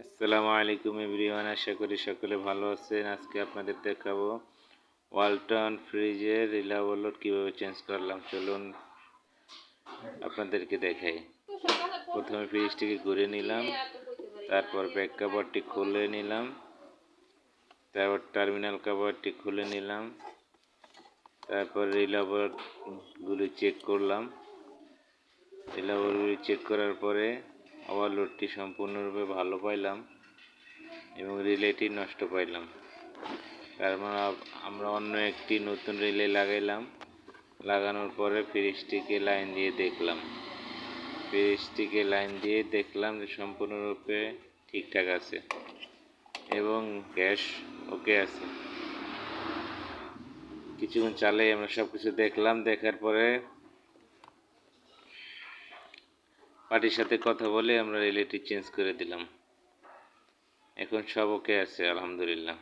আসসালামু আলাইকুম এভরিওয়ান, আশা করি সকলে ভালো আছেন। আজকে আপনাদের দেখাবো ওয়ালটন ফ্রিজের রিলায়েবল লোড কীভাবে চেঞ্জ করলাম। চলুন আপনাদেরকে দেখাই। প্রথমে ফ্রিজটিকে ঘুরে নিলাম, তারপর ব্যাক কভারটি খুলে নিলাম, তারপর টার্মিনাল কভারটি খুলে নিলাম, তারপর রিলায়েবলগুলি চেক করলাম। রিলায়েবলগুলি চেক করার পরে ওভারলোডটি সম্পূর্ণরূপে ভালো পাইলাম এবং রিলেটি নষ্ট পাইলাম। তারপর আমরা অন্য একটি নতুন রিলে লাগাইলাম। লাগানোর পরে ফ্রিজটিকে লাইন দিয়ে দেখলাম যে সম্পূর্ণরূপে ঠিকঠাক আছে এবং গ্যাস ওকে আছে। কিছুক্ষণ চালিয়ে আমরা সব কিছু দেখলাম। দেখার পরে পার্টির সাথে কথা বলে আমরা রিলেটি চেঞ্জ করে দিলাম। এখন সব ওকে আছে, আলহামদুলিল্লাহ।